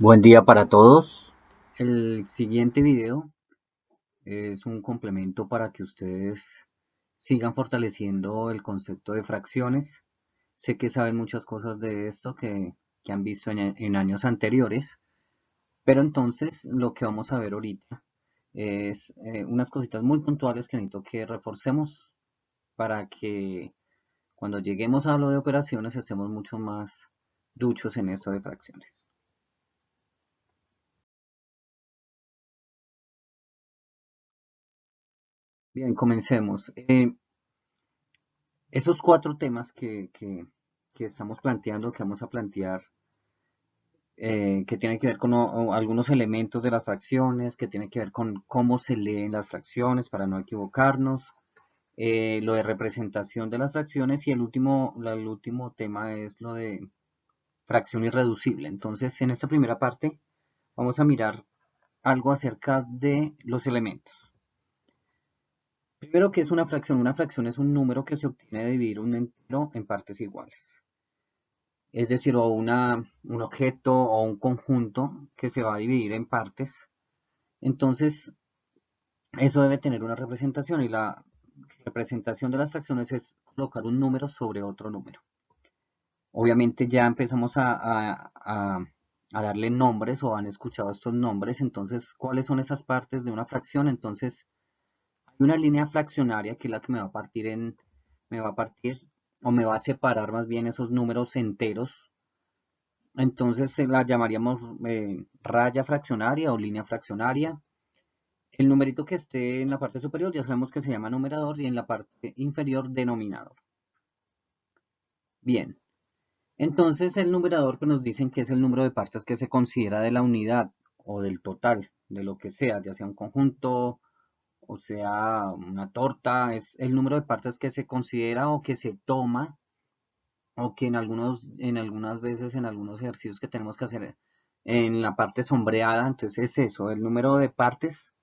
Buen día para todos. El siguiente video es un complemento para que ustedes sigan fortaleciendo el concepto de fracciones. Sé que saben muchas cosas de esto que han visto en años anteriores, pero entonces lo que vamos a ver ahorita es unas cositas muy puntuales que necesito que reforcemos para que cuando lleguemos a lo de operaciones estemos mucho más duchos en esto de fracciones. Bien, comencemos. Esos cuatro temas que estamos planteando, que vamos a plantear, que tienen que ver con algunos elementos de las fracciones, que tienen que ver con cómo se leen las fracciones para no equivocarnos, lo de representación de las fracciones y el último tema es lo de fracción irreducible. Entonces, en esta primera parte vamos a mirar algo acerca de los elementos. Primero, ¿qué es una fracción? Una fracción es un número que se obtiene de dividir un entero en partes iguales. Es decir, un objeto o un conjunto que se va a dividir en partes. Entonces, eso debe tener una representación y la representación de las fracciones es colocar un número sobre otro número. Obviamente ya empezamos a darle nombres o han escuchado estos nombres. Entonces, ¿cuáles son esas partes de una fracción? Entonces, hay una línea fraccionaria que es la que me va a partir o me va a separar más bien esos números enteros. Entonces se la llamaríamos raya fraccionaria o línea fraccionaria. El numerito que esté en la parte superior ya sabemos que se llama numerador y en la parte inferior denominador. Bien, entonces el numerador pues nos dicen que es el número de partes que se considera de la unidad o del total, de lo que sea, ya sea un conjunto o sea una torta, es el número de partes que se considera o que se toma o que en algunas veces en algunos ejercicios que tenemos que hacer en la parte sombreada, entonces es eso, el número de partes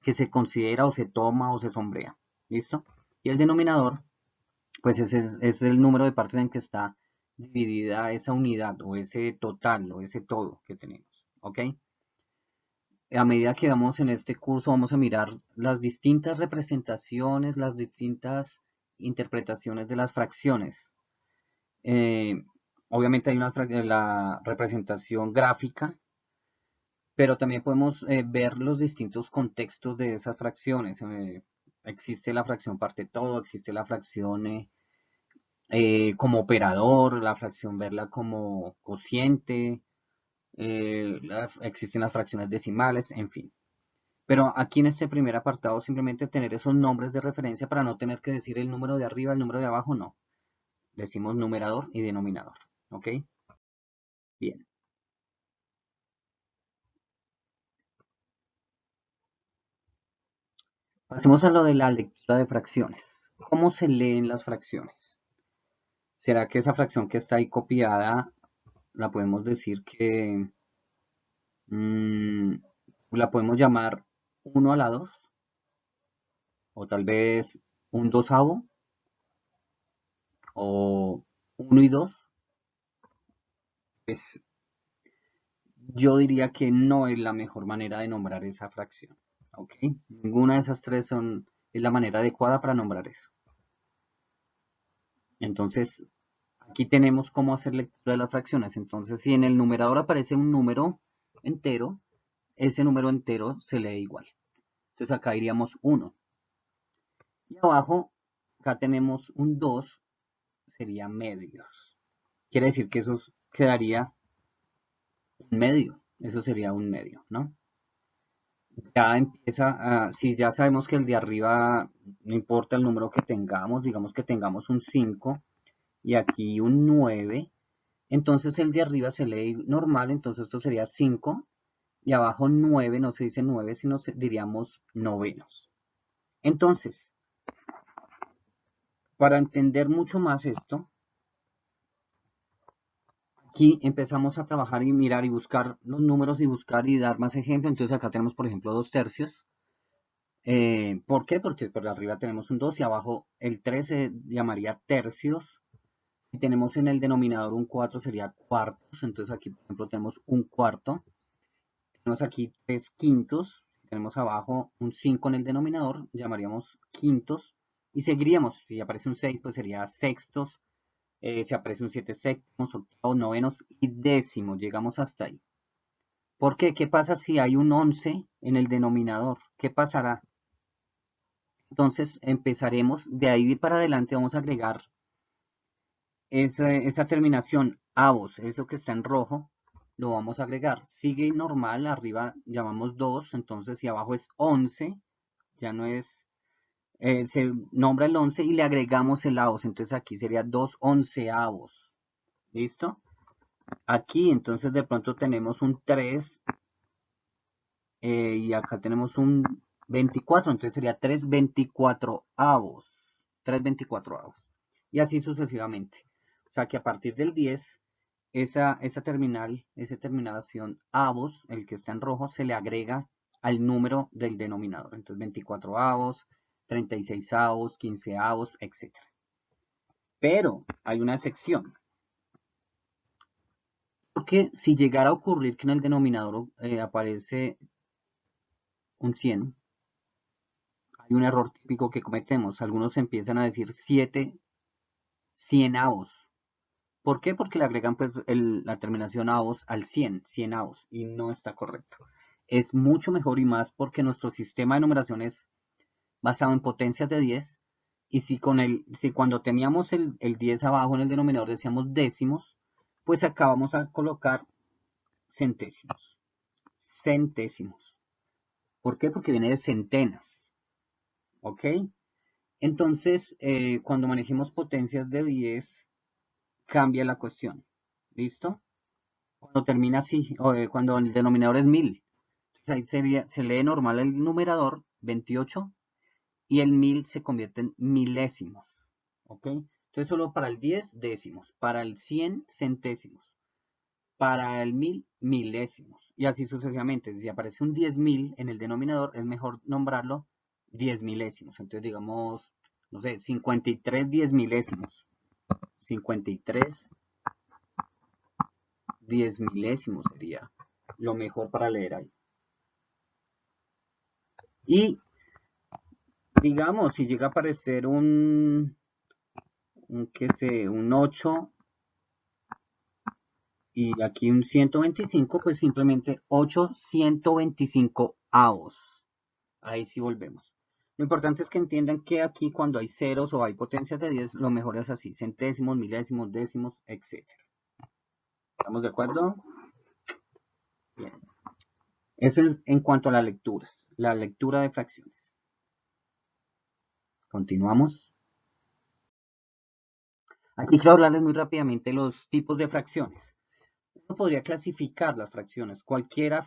que se considera o se toma o se sombrea, ¿listo? Y el denominador, pues es el número de partes en que está dividida esa unidad o ese total o ese todo que tenemos, ¿ok? A medida que vamos en este curso vamos a mirar las distintas representaciones, las distintas interpretaciones de las fracciones. Eh, Obviamente hay la representación gráfica, pero también podemos ver los distintos contextos de esas fracciones. Existe la fracción parte todo, existe la fracción como operador, la fracción verla como cociente, existen las fracciones decimales, en fin. Pero aquí en este primer apartado simplemente tener esos nombres de referencia para no tener que decir el número de arriba, el número de abajo, no. Decimos numerador y denominador, ¿ok? Bien. Pasemos a lo de la lectura de fracciones. ¿Cómo se leen las fracciones? ¿Será que esa fracción que está ahí copiada la podemos decir que mm, la podemos llamar 1 a la 2? O tal vez un dosavo o 1 y 2. Pues yo diría que no es la mejor manera de nombrar esa fracción. ¿Ok? Ninguna de esas tres es la manera adecuada para nombrar eso. Entonces, aquí tenemos cómo hacer lectura de las fracciones. Entonces, si en el numerador aparece un número entero, ese número entero se lee igual. Entonces acá iríamos 1. Y abajo, acá tenemos un 2, sería medios. Quiere decir que eso quedaría un medio. Eso sería un medio, ¿no? Ya empieza si ya sabemos que el de arriba, no importa el número que tengamos, digamos que tengamos un 5 y aquí un 9. Entonces el de arriba se lee normal, entonces esto sería 5 y abajo 9, no se dice 9, sino diríamos novenos. Entonces, para entender mucho más esto, aquí empezamos a trabajar y mirar y buscar los números y buscar y dar más ejemplos. Entonces acá tenemos, por ejemplo, 2 tercios. ¿Por qué? Porque por arriba tenemos un 2 y abajo el 3 se llamaría tercios. Si tenemos en el denominador un 4 sería cuartos, entonces aquí por ejemplo tenemos un cuarto. Tenemos aquí 3 quintos, tenemos abajo un 5 en el denominador, llamaríamos quintos, y seguiríamos. Si aparece un 6, pues sería sextos, si aparece un 7, séptimos, octavos, novenos y décimos, llegamos hasta ahí. ¿Por qué? ¿Qué pasa si hay un 11 en el denominador? ¿Qué pasará? Entonces empezaremos, de ahí para adelante vamos a agregar esa terminación avos, eso que está en rojo, lo vamos a agregar. Sigue normal, arriba llamamos 2, entonces si abajo es 11, ya no es, se nombra el 11 y le agregamos el avos, entonces aquí sería 2 onceavos. ¿Listo? Aquí entonces de pronto tenemos un 3 y acá tenemos un 24, entonces sería 3 veinticuatroavos. 3 veinticuatroavos. Y así sucesivamente. O sea que a partir del 10, esa terminación avos, el que está en rojo, se le agrega al número del denominador. Entonces 24avos, 36avos, 15avos, etc. Pero hay una excepción. Porque si llegara a ocurrir que en el denominador aparece un 100, hay un error típico que cometemos. Algunos empiezan a decir 7 cienavos. ¿Por qué? Porque le agregan pues la terminación avos al 100, cienavos, y no está correcto. Es mucho mejor y más porque nuestro sistema de numeración es basado en potencias de 10, y si cuando teníamos el 10 abajo en el denominador decíamos décimos, pues acá vamos a colocar centésimos. Centésimos. ¿Por qué? Porque viene de centenas. ¿Ok? Entonces, cuando manejemos potencias de 10, cambia la cuestión. ¿Listo? Cuando termina así, o cuando el denominador es 1000, ahí se lee normal el numerador, 28, y el 1000 se convierte en milésimos. ¿Ok? Entonces, solo para el 10, décimos. Para el 100, centésimos. Para el 1000, milésimos. Y así sucesivamente. Si aparece un 10.000 en el denominador, es mejor nombrarlo 10 milésimos. Entonces, digamos, no sé, 53 10 milésimos. 53 10 milésimos sería lo mejor para leer ahí. Y digamos, si llega a aparecer un 8 y aquí un 125, pues simplemente 8 125avos. Ahí sí volvemos. Lo importante es que entiendan que aquí cuando hay ceros o hay potencias de 10, lo mejor es así, centésimos, milésimos, décimos, etc. ¿Estamos de acuerdo? Bien. Eso es en cuanto a las lecturas, la lectura de fracciones. Continuamos. Aquí quiero hablarles muy rápidamente los tipos de fracciones. Uno podría clasificar las fracciones. Cualquier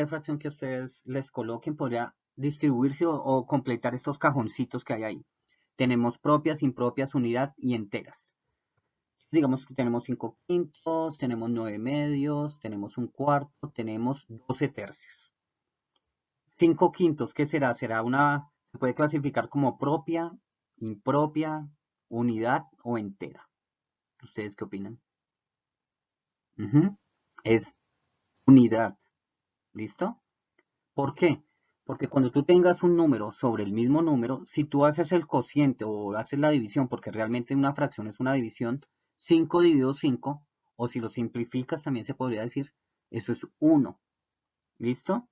fracción que ustedes les coloquen podría distribuirse o completar estos cajoncitos que hay ahí. Tenemos propias, impropias, unidad y enteras. Digamos que tenemos 5 quintos, tenemos 9 medios, tenemos un cuarto, tenemos 12 tercios. 5 quintos, ¿qué será? Se puede clasificar como propia, impropia, unidad o entera. ¿Ustedes qué opinan? Es unidad. ¿Listo? ¿Por qué? Porque cuando tú tengas un número sobre el mismo número, si tú haces el cociente o haces la división, porque realmente una fracción es una división, 5 dividido 5, o si lo simplificas también se podría decir, eso es 1. ¿Listo?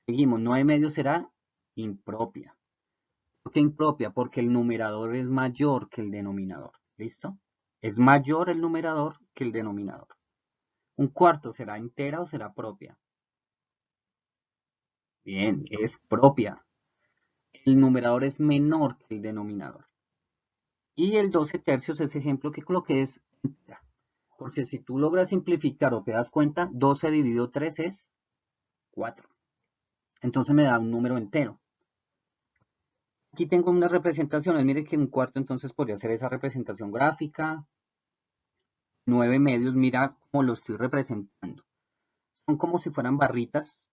Seguimos, 9 medios será impropia. ¿Por qué impropia? Porque el numerador es mayor que el denominador. ¿Listo? Es mayor el numerador que el denominador. Un cuarto será entera o será propia. Bien, es propia. El numerador es menor que el denominador. Y el 12 tercios, ese ejemplo que coloqué es entera. Porque si tú logras simplificar o te das cuenta, 12 dividido 3 es 4. Entonces me da un número entero. Aquí tengo unas representaciones. Mire que un cuarto entonces podría ser esa representación gráfica. 9 medios, mira cómo lo estoy representando. Son como si fueran barritas,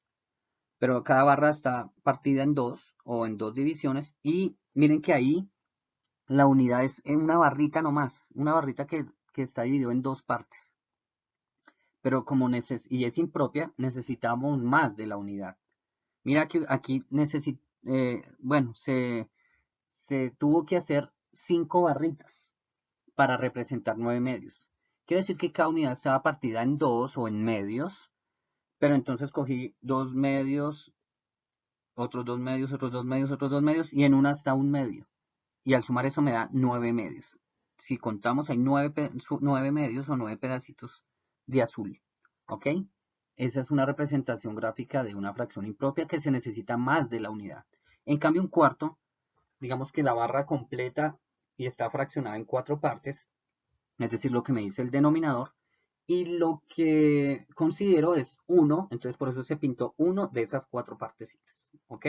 pero cada barra está partida en dos o en dos divisiones. Y miren que ahí la unidad es en una barrita nomás, una barrita que que está dividido en dos partes. Pero como y es impropia, necesitamos más de la unidad. Mira que aquí bueno, se tuvo que hacer 5 barritas para representar 9 medios. Quiere decir que cada unidad estaba partida en 2 o en medios, pero entonces cogí 2 medios, otros 2 medios, otros 2 medios, otros 2 medios, y en una está un medio. Y al sumar eso me da 9 medios. Si contamos, hay 9 medios o 9 pedacitos de azul. ¿Ok? Esa es una representación gráfica de una fracción impropia que se necesita más de la unidad. En cambio, un cuarto, digamos que la barra completa y está fraccionada en 4 partes, es decir, lo que me dice el denominador, y lo que considero es 1, entonces por eso se pintó 1 de esas 4 partecitas. ¿Ok?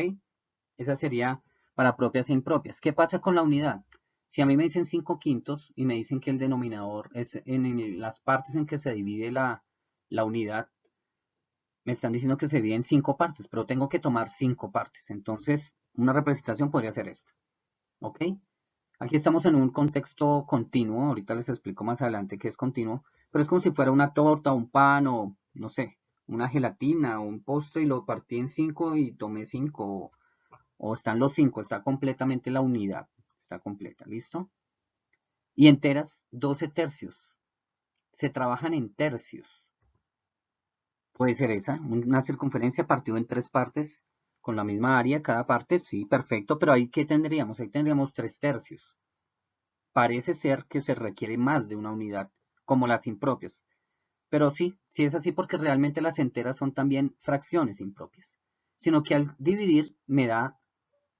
Esa sería para propias e impropias. ¿Qué pasa con la unidad? Si a mí me dicen 5 quintos y me dicen que el denominador es en las partes en que se divide la unidad, me están diciendo que se divide en 5 partes, pero tengo que tomar 5 partes. Entonces, una representación podría ser esta. ¿Ok? Aquí estamos en un contexto continuo. Ahorita les explico más adelante qué es continuo. Pero es como si fuera una torta, un pan o, no sé, una gelatina o un postre y lo partí en 5 y tomé 5. O están los 5, está completamente la unidad. Está completa, ¿listo? Y enteras, 12 tercios. Se trabajan en tercios. Puede ser esa, una circunferencia partida en 3 partes con la misma área, cada parte, sí, perfecto, pero ahí ¿qué tendríamos? Ahí tendríamos 3 tercios. Parece ser que se requiere más de una unidad, como las impropias. Pero sí, sí es así porque realmente las enteras son también fracciones impropias. Sino que al dividir me da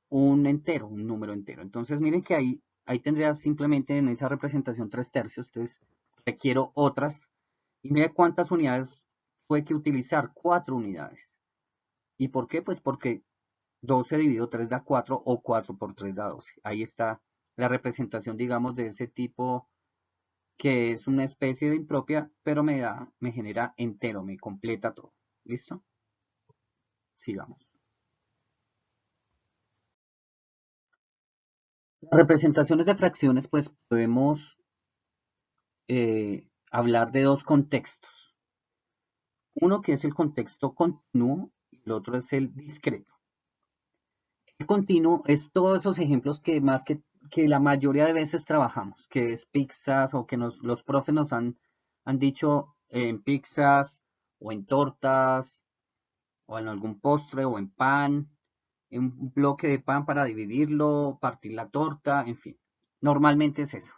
un entero, un número entero. Entonces miren que ahí tendría simplemente en esa representación 3 tercios. Entonces requiero otras. Y mire cuántas unidades fue que utilizar, 4 unidades. ¿Y por qué? Pues porque 12 dividido 3 da 4 o 4 por 3 da 12. Ahí está la representación, digamos, de ese tipo que es una especie de impropia, pero me genera entero, me completa todo. ¿Listo? Sigamos. Las representaciones de fracciones, pues podemos hablar de dos contextos. Uno que es el contexto continuo y el otro es el discreto. El continuo es todos esos ejemplos que que la mayoría de veces trabajamos, que es pizzas o que los profes nos han dicho en pizzas o en tortas o en algún postre o en pan, en un bloque de pan para dividirlo, partir la torta, en fin. Normalmente es eso.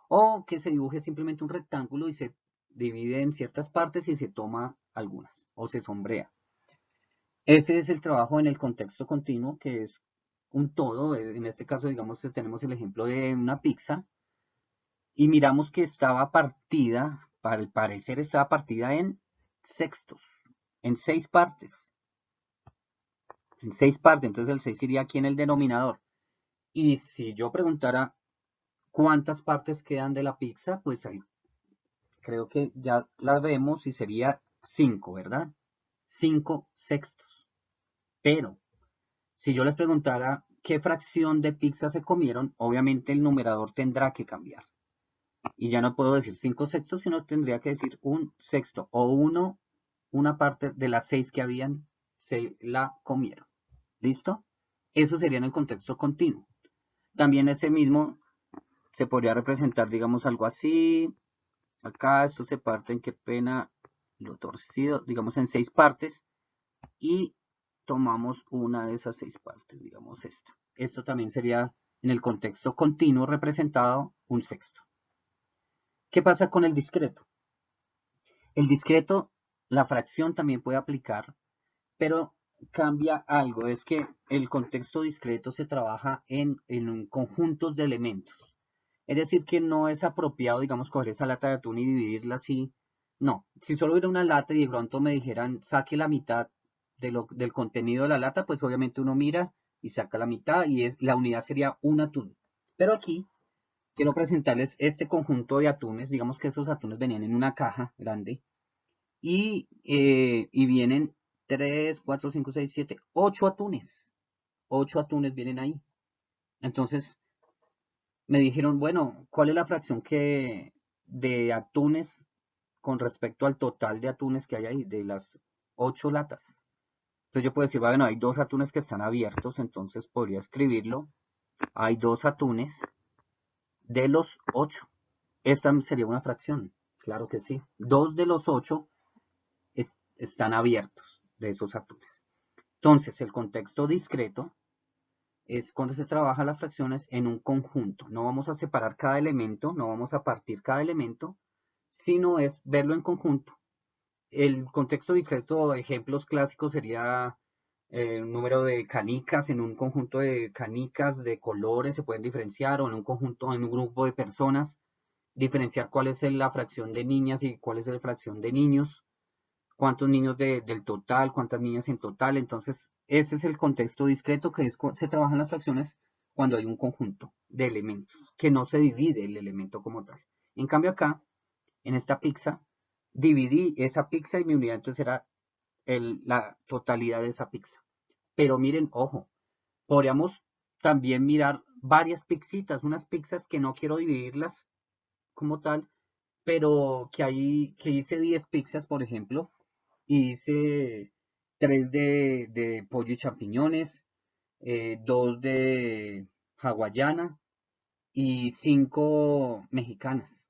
O que se dibuje simplemente un rectángulo y se divide en ciertas partes y se toma algunas o se sombrea. Ese es el trabajo en el contexto continuo, que es un todo. En este caso, digamos, tenemos el ejemplo de una pizza y miramos que estaba partida, para el parecer estaba partida en sextos, en 6 partes. En 6 partes, entonces el 6 iría aquí en el denominador. Y si yo preguntara cuántas partes quedan de la pizza, pues ahí creo que ya las vemos y sería 5, ¿verdad? 5 sextos. Pero si yo les preguntara qué fracción de pizza se comieron, obviamente el numerador tendrá que cambiar. Y ya no puedo decir 5 sextos, sino tendría que decir un sexto o una parte de las 6 que habían se la comieron. ¿Listo? Eso sería en el contexto continuo. También ese mismo se podría representar, digamos, algo así. Acá esto se parte en qué pena lo torcido, digamos, en 6 partes. Y tomamos una de esas 6 partes, digamos esto. Esto también sería en el contexto continuo representado un sexto. ¿Qué pasa con el discreto? El discreto, la fracción también puede aplicar, pero cambia algo. Es que el contexto discreto se trabaja en conjuntos de elementos. Es decir, que no es apropiado, digamos, coger esa lata de atún y dividirla así. No, si solo hubiera una lata y de pronto me dijeran saque la mitad del contenido de la lata, pues obviamente uno mira y saca la mitad y la unidad sería un atún. Pero aquí quiero presentarles este conjunto de atunes. Digamos que esos atunes venían en una caja grande y vienen 3, 4, 5, 6, 7, 8 atunes. 8 atunes vienen ahí. Entonces me dijeron, bueno, ¿cuál es la fracción de atunes con respecto al total de atunes que hay ahí, de las 8 latas. Entonces yo puedo decir, bueno, hay 2 atunes que están abiertos, entonces podría escribirlo. Hay 2 atunes de los 8. Esta sería una fracción, claro que sí. 2 de los 8 están abiertos de esos atunes. Entonces, el contexto discreto es cuando se trabaja las fracciones en un conjunto. No vamos a separar cada elemento, no vamos a partir cada elemento, sino es verlo en conjunto. El contexto discreto, ejemplos clásicos sería un número de canicas en un conjunto de canicas de colores se pueden diferenciar, o en un conjunto, en un grupo de personas, diferenciar cuál es la fracción de niñas y cuál es la fracción de niños, cuántos niños del total, cuántas niñas en total. Entonces, ese es el contexto discreto que se trabajan las fracciones cuando hay un conjunto de elementos, que no se divide el elemento como tal. En cambio acá, en esta pizza, dividí esa pizza y mi unidad entonces era la totalidad de esa pizza. Pero miren, ojo, podríamos también mirar varias pizzitas, unas pizzas que no quiero dividirlas como tal, pero que hice 10 pizzas, por ejemplo, y hice 3 de pollo y champiñones, 2 de hawaiana y 5 mexicanas.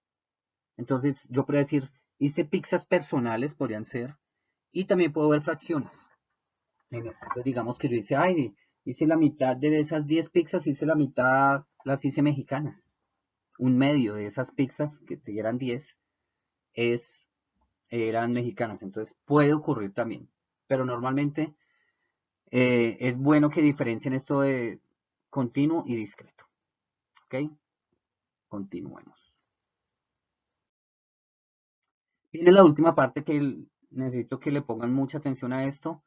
Entonces, yo podría decir, hice pizzas personales, podrían ser, y también puedo ver fracciones. Entonces, digamos que yo hice, ay, hice la mitad de esas 10 pizzas, hice la mitad, las hice mexicanas. Un medio de esas pizzas, que eran 10, eran mexicanas. Entonces, puede ocurrir también. Pero normalmente es bueno que diferencien esto de continuo y discreto. ¿Ok? Continuemos. Viene la última parte que necesito que le pongan mucha atención a esto,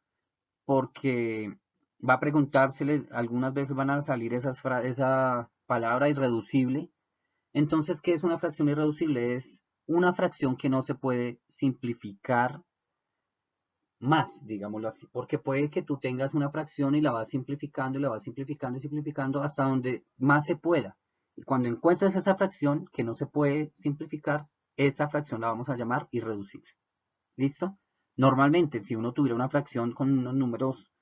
porque va a preguntárseles, algunas veces van a salir esa palabra irreducible. Entonces, ¿qué es una fracción irreducible? Es una fracción que no se puede simplificar más, digámoslo así, porque puede que tú tengas una fracción y la vas simplificando y la vas simplificando y simplificando hasta donde más se pueda. Y cuando encuentres esa fracción que no se puede simplificar, esa fracción la vamos a llamar irreducible. ¿Listo? Normalmente, si uno tuviera una fracción con unos números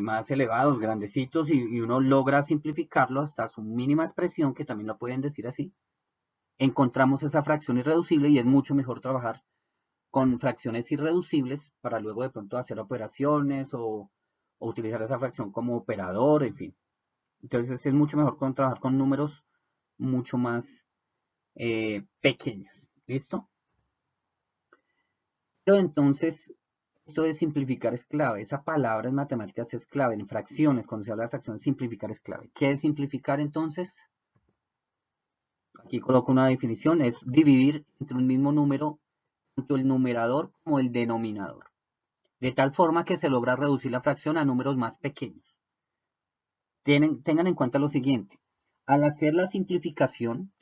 más elevados, grandecitos, y uno logra simplificarlo hasta su mínima expresión, que también lo pueden decir así, encontramos esa fracción irreducible y es mucho mejor trabajar con fracciones irreducibles para luego de pronto hacer operaciones o utilizar esa fracción como operador, en fin. Entonces es mucho mejor trabajar con números mucho más pequeños. ¿Listo? Pero entonces, esto de simplificar es clave. Esa palabra en matemáticas es clave. En fracciones, cuando se habla de fracciones, simplificar es clave. ¿Qué es simplificar entonces? Aquí coloco una definición. Es dividir entre un mismo número tanto el numerador como el denominador, de tal forma que se logra reducir la fracción a números más pequeños. Tengan en cuenta lo siguiente. Al hacer la simplificación,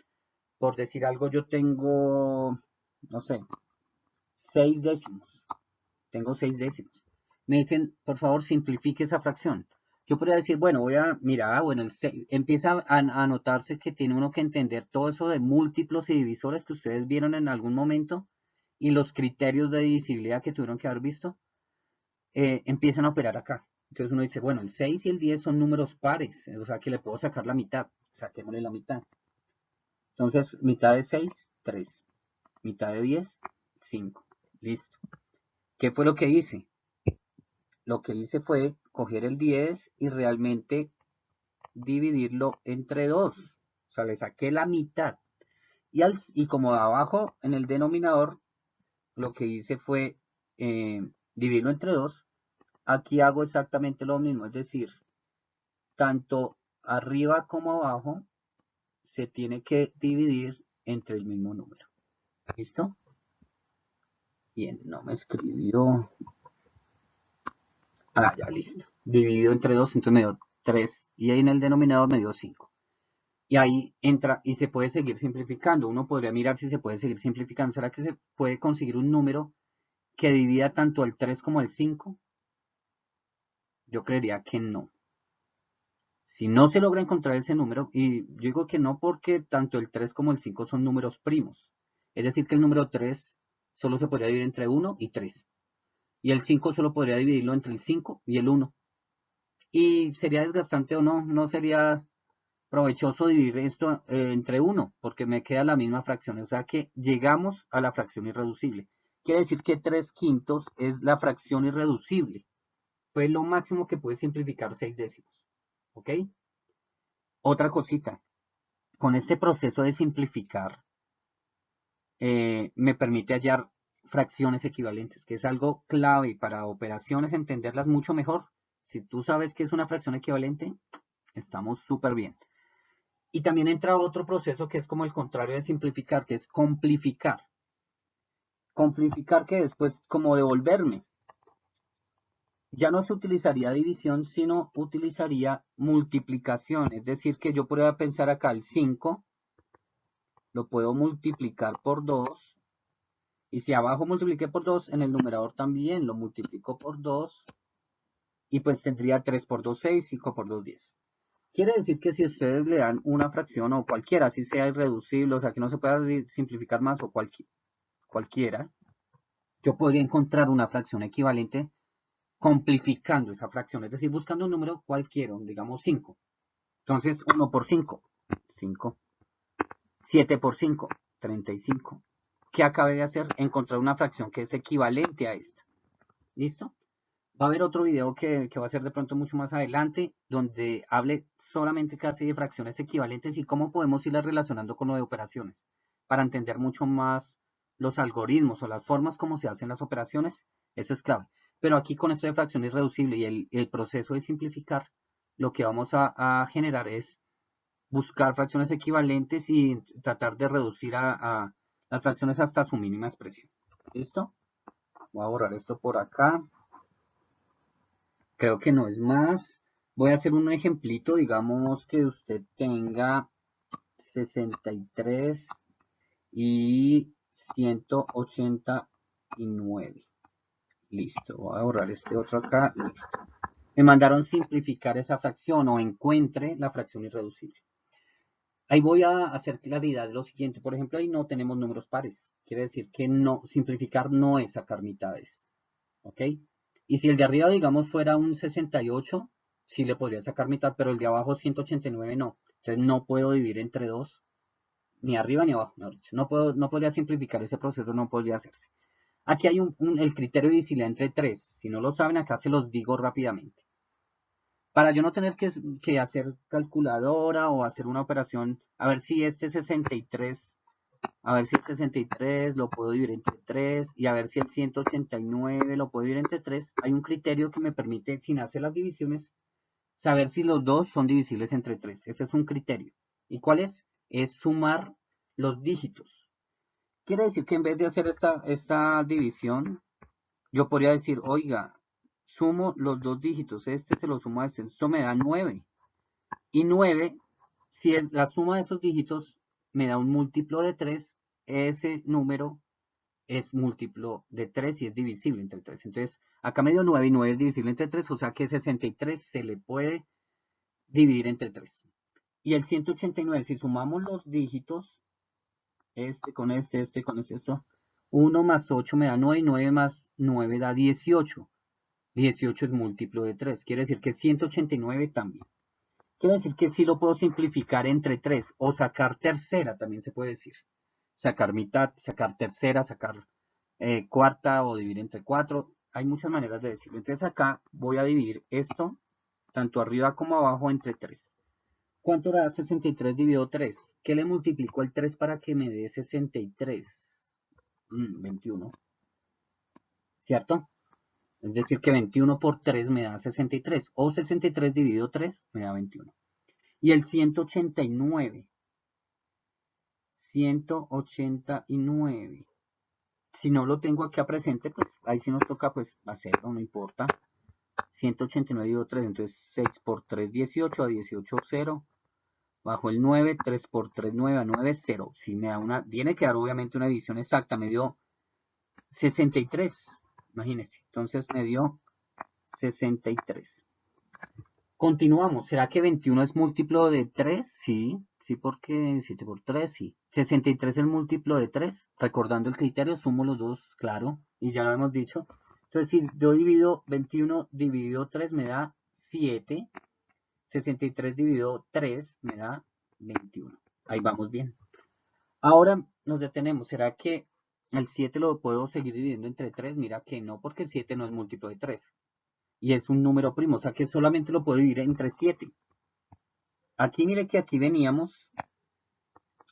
por decir algo, yo tengo, no sé, 6 décimos. Tengo 6 décimos. Me dicen, por favor, simplifique esa fracción. Yo podría decir, bueno, mira, bueno, empieza a notarse que tiene uno que entender todo eso de múltiplos y divisores que ustedes vieron en algún momento y los criterios de divisibilidad que tuvieron que haber visto, empiezan a operar acá. Entonces uno dice, bueno, el 6 y el 10 son números pares, o sea que le puedo sacar la mitad. Saquémosle la mitad. Entonces, mitad de 6, 3. Mitad de 10, 5. Listo. ¿Qué fue lo que hice? Lo que hice fue coger el 10 y realmente dividirlo entre 2. O sea, le saqué la mitad. Y como abajo en el denominador, lo que hice fue dividirlo entre 2. Aquí hago exactamente lo mismo. Es decir, tanto arriba como abajo se tiene que dividir entre el mismo número. ¿Listo? Bien, no me escribió. Ah, ya, listo. Dividido entre 2, entonces me dio 3. Y ahí en el denominador me dio 5. Y ahí entra y se puede seguir simplificando. Uno podría mirar si se puede seguir simplificando. ¿Será que se puede conseguir un número que divida tanto el 3 como el 5? Yo creería que no. Si no se logra encontrar ese número, y yo digo que no porque tanto el 3 como el 5 son números primos. Es decir, que el número 3 solo se podría dividir entre 1 y 3. Y el 5 solo podría dividirlo entre el 5 y el 1. Y sería desgastante o no, no sería provechoso dividir esto entre 1, porque me queda la misma fracción. O sea que llegamos a la fracción irreducible. Quiere decir que 3 quintos es la fracción irreducible. Fue lo máximo que puede simplificar 6 décimos. ¿Ok? Otra cosita. Con este proceso de simplificar, me permite hallar fracciones equivalentes, que es algo clave para operaciones, entenderlas mucho mejor. Si tú sabes que es una fracción equivalente, estamos súper bien. Y también entra otro proceso que es como el contrario de simplificar, que es complificar. Complificar que después como devolverme. Ya no se utilizaría división, sino utilizaría multiplicación. Es decir, que yo podría pensar acá el 5, lo puedo multiplicar por 2. Y si abajo multipliqué por 2, en el numerador también lo multiplico por 2. Y pues tendría 3 por 2, 6, 5 por 2, 10. Quiere decir que si ustedes le dan una fracción o cualquiera, así sea irreducible, o sea que no se pueda simplificar más o cualquiera, yo podría encontrar una fracción equivalente complificando esa fracción, es decir, buscando un número cualquiera, digamos 5. Entonces 1 por 5, 5. 7 por 5, 35. ¿Qué acabé de hacer? Encontrar una fracción que es equivalente a esta. ¿Listo? Va a haber otro video que va a ser de pronto mucho más adelante, donde hable solamente casi de fracciones equivalentes y cómo podemos irlas relacionando con lo de operaciones, para entender mucho más los algoritmos o las formas como se hacen las operaciones. Eso es clave. Pero aquí con esto de fracciones reducibles y el proceso de simplificar, lo que vamos a generar es buscar fracciones equivalentes y tratar de reducir a las fracciones hasta su mínima expresión. ¿Listo? Voy a borrar esto por acá. Creo que no es más. Voy a hacer un ejemplito, digamos que usted tenga 63 y 189. Listo, voy a borrar este otro acá. Listo. Me mandaron simplificar esa fracción o encuentre la fracción irreducible. Ahí voy a hacer claridad de lo siguiente. Por ejemplo, ahí no tenemos números pares. Quiere decir que no, simplificar no es sacar mitades. ¿Ok? Y si el de arriba, digamos, fuera un 68, sí le podría sacar mitad, pero el de abajo 189 no. Entonces no puedo dividir entre 2, ni arriba ni abajo, mejor dicho. No podría simplificar ese proceso, no podría hacerse. Aquí hay el criterio de divisibilidad entre 3. Si no lo saben, acá se los digo rápidamente. Para yo no tener que hacer calculadora o hacer una operación, a ver si este 63, a ver si el 63 lo puedo dividir entre 3 y a ver si el 189 lo puedo dividir entre 3. Hay un criterio que me permite, sin hacer las divisiones, saber si los dos son divisibles entre 3. Ese es un criterio. ¿Y cuál es? Es sumar los dígitos. Quiere decir que en vez de hacer esta división, yo podría decir, oiga, sumo los dos dígitos, este se lo sumo a este, esto me da 9. Y 9, si es la suma de esos dígitos me da un múltiplo de 3, ese número es múltiplo de 3 y es divisible entre 3. Entonces, acá me dio 9 y 9 es divisible entre 3, o sea que 63 se le puede dividir entre 3. Y el 189, si sumamos los dígitos, este con este, esto, 1 más 8 me da 9 y 9 más 9 da 18. 18 es múltiplo de 3, quiere decir que 189 también. Quiere decir que sí lo puedo simplificar entre 3 o sacar tercera, también se puede decir. Sacar mitad, sacar tercera, sacar cuarta o dividir entre 4. Hay muchas maneras de decirlo. Entonces acá voy a dividir esto, tanto arriba como abajo, entre 3. ¿Cuánto da 63 dividido 3? ¿Qué le multiplico el 3 para que me dé 63? 21. ¿Cierto? Es decir, que 21 por 3 me da 63. O 63 dividido 3 me da 21. Y el 189. 189. Si no lo tengo aquí a presente, pues ahí sí nos toca pues hacerlo, no importa. 189 dividido 3, entonces 6 por 3, 18, a 18, 0. Bajo el 9, 3 por 3, 9, a 9, 0. Si me da una, tiene que dar obviamente una división exacta, me dio 63, imagínense. Entonces me dio 63. Continuamos, ¿será que 21 es múltiplo de 3? Sí, Sí, porque 7 por 3, sí. 63 es el múltiplo de 3. Recordando el criterio, sumo los dos, claro. Y ya lo hemos dicho. Entonces, si yo divido 21 dividido 3 me da 7. 63 dividido 3 me da 21. Ahí vamos bien. Ahora nos detenemos. ¿Será que el 7 lo puedo seguir dividiendo entre 3? Mira que no, porque el 7 no es múltiplo de 3. Y es un número primo, o sea que solamente lo puedo dividir entre 7. Aquí mire que aquí veníamos,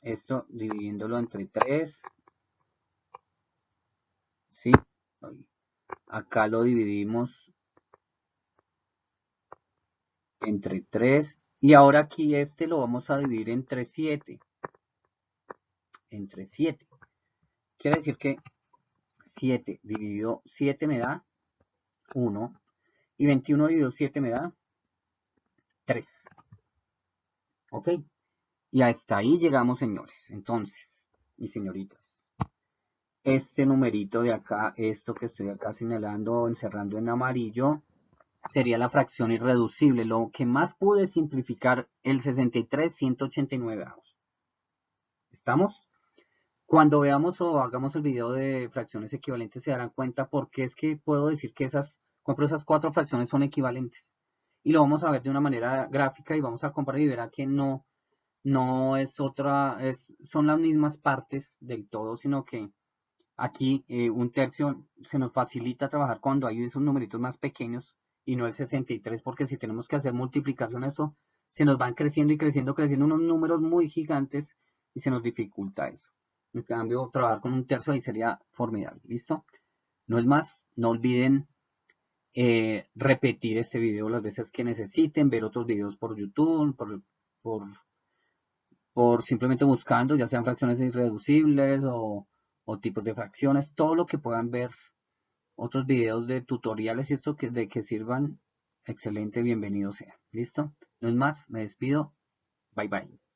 esto dividiéndolo entre 3, ¿sí? Acá lo dividimos entre 3. Y ahora aquí este lo vamos a dividir entre 7. Entre 7. Quiere decir que 7 dividido 7 me da 1. Y 21 dividido 7 me da 3. ¿Ok? Y hasta ahí llegamos, señores. Entonces, y señoritas, este numerito de acá, esto que estoy acá señalando, encerrando en amarillo, sería la fracción irreducible. Lo que más pude simplificar, el 63,189. ¿Estamos? Cuando veamos o hagamos el video de fracciones equivalentes se darán cuenta porque es que puedo decir que esas 4 fracciones son equivalentes. Y lo vamos a ver de una manera gráfica y vamos a comparar y verá que no es otra, son las mismas partes del todo, sino que aquí un tercio se nos facilita trabajar cuando hay esos numeritos más pequeños y no el 63, porque si tenemos que hacer multiplicación esto, se nos van creciendo y creciendo, creciendo unos números muy gigantes y se nos dificulta eso. En cambio, trabajar con un tercio ahí sería formidable. ¿Listo? No es más, no olviden repetir este video las veces que necesiten, ver otros videos por YouTube, por por simplemente buscando, ya sean fracciones irreducibles o tipos de fracciones, todo lo que puedan ver, otros videos de tutoriales y esto de que sirvan, excelente, bienvenido sea. ¿Listo? No es más, me despido. Bye bye.